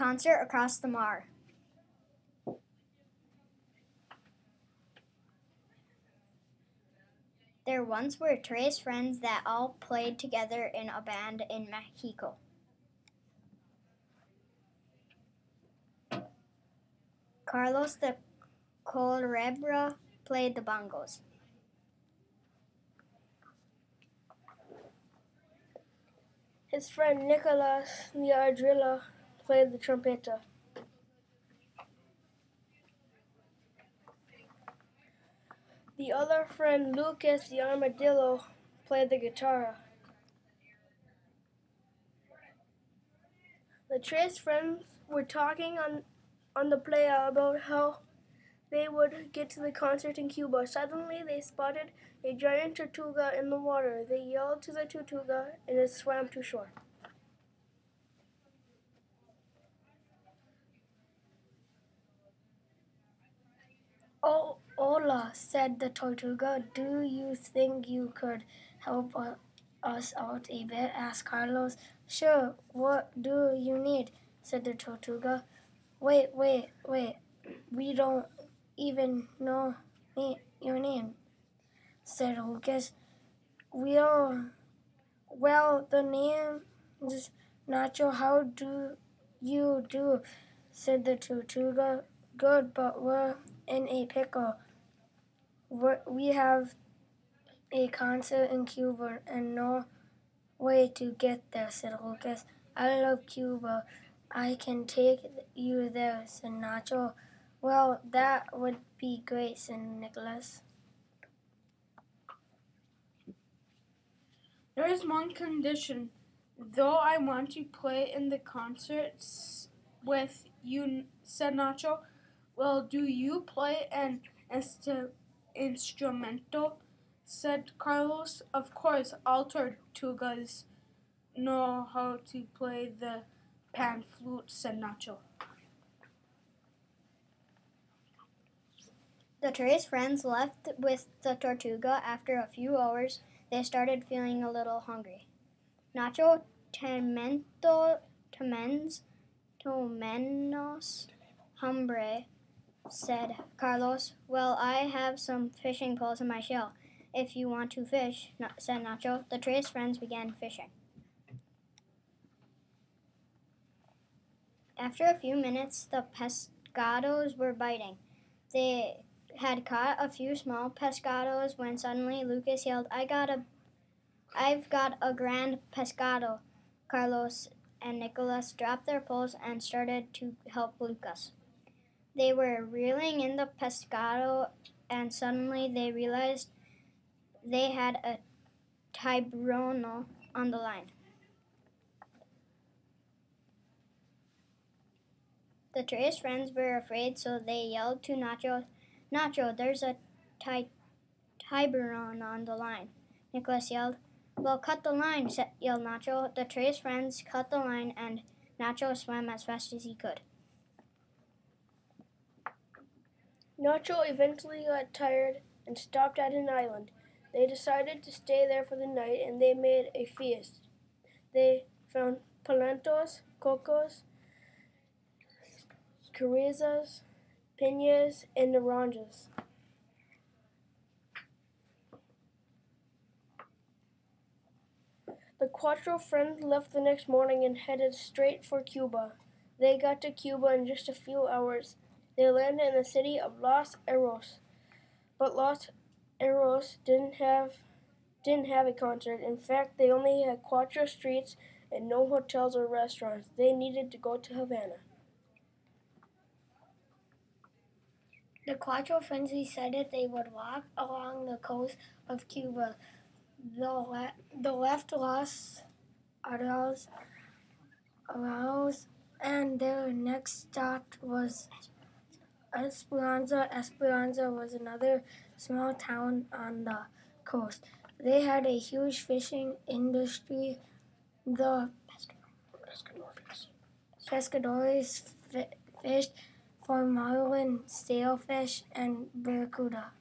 concert across the mar. There once were tres friends that all played together in a band in Mexico. Carlos the Culebra played the bongos. His friend Nicolas the Ardrilla played the trompeta. The other friend, Lucas the Armadillo, played the guitar. The tres friends were talking on the playa about how they would get to the concert in Cuba. Suddenly, they spotted a giant tortuga in the water. They yelled to the tortuga, and it swam to shore. "Oh, hola," said the Tortuga. "Do you think you could help us out a bit?" asked Carlos. "Sure, what do you need?" said the Tortuga. Wait, we don't even know your name," said Lucas. Well, the name is Nacho. How do you do?" said the Tortuga. "Good, but we're in a pickle. We have a concert in Cuba and no way to get there," said Lucas. "I love Cuba. I can take you there," said Nacho. "Well, that would be great," said Nicholas. "There is one condition, though. I want to play in the concerts with you," said Nacho. "Well, do you play an instrumental?" said Carlos. "Of course, all tortugas know how to play the pan flute," said Nacho. The tres friends left with the Tortuga. After a few hours, they started feeling a little hungry. "Nacho, menos hambre," said Carlos. "Well, I have some fishing poles in my shell. If you want to fish," said Nacho. The tres friends began fishing. After a few minutes, the pescados were biting. They had caught a few small pescados when suddenly Lucas yelled, I've got a grand pescado." Carlos and Nicolas dropped their poles and started to help Lucas. They were reeling in the pescado, and suddenly they realized they had a tiburon on the line. The tres friends were afraid, so they yelled to Nacho, "Nacho, there's a tiburon on the line." Nicholas yelled, "Well, cut the line," yelled Nacho. The tres friends cut the line, and Nacho swam as fast as he could. Nacho eventually got tired and stopped at an island. They decided to stay there for the night, and they made a feast. They found palentos, cocos, cerezas, piñas, and naranjas. The Cuatro friends left the next morning and headed straight for Cuba. They got to Cuba in just a few hours. They landed in the city of Los Eros. But Los Eros didn't have a concert. In fact, they only had Cuatro streets and no hotels or restaurants. They needed to go to Havana. The Cuatro friends decided they would walk along the coast of Cuba. They left Los Araos, and their next stop was Esperanza. Esperanza was another small town on the coast. They had a huge fishing industry. The pescadores fished for marlin, sailfish, and barracuda.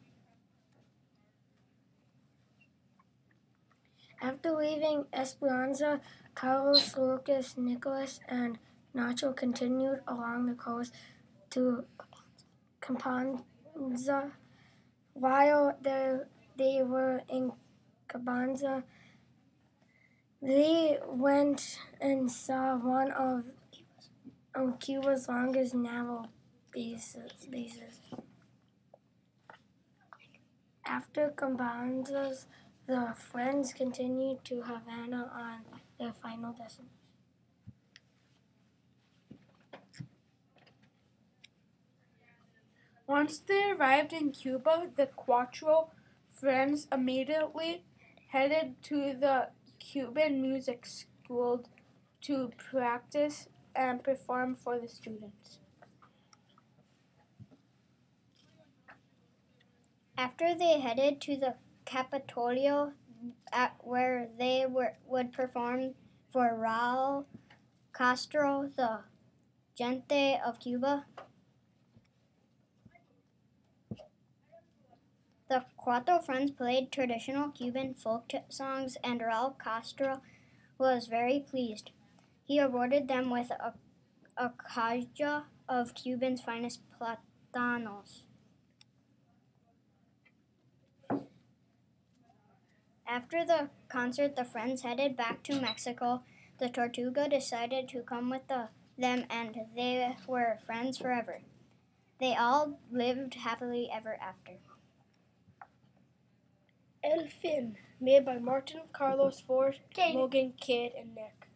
After leaving Esperanza, Carlos, Lucas, Nicholas, and Nacho continued along the coast to Campanza. While they were in Cabanza, they went and saw one of Cuba's longest naval bases. After Cambanzas, the friends continued to Havana on their final destination. Once they arrived in Cuba, the Cuatro friends immediately headed to the Cuban music school to practice and perform for the students. After they headed to the Capitolio, where they would perform for Raul Castro, the gente of Cuba, the Cuatro friends played traditional Cuban folk songs, and Raul Castro was very pleased. He awarded them with a caja of Cuban's finest platanos. After the concert, the friends headed back to Mexico. The Tortuga decided to come with them, and they were friends forever. They all lived happily ever after. El Fin, made by Martin, Carlos, Ford, Logan, Kidd, and Nick.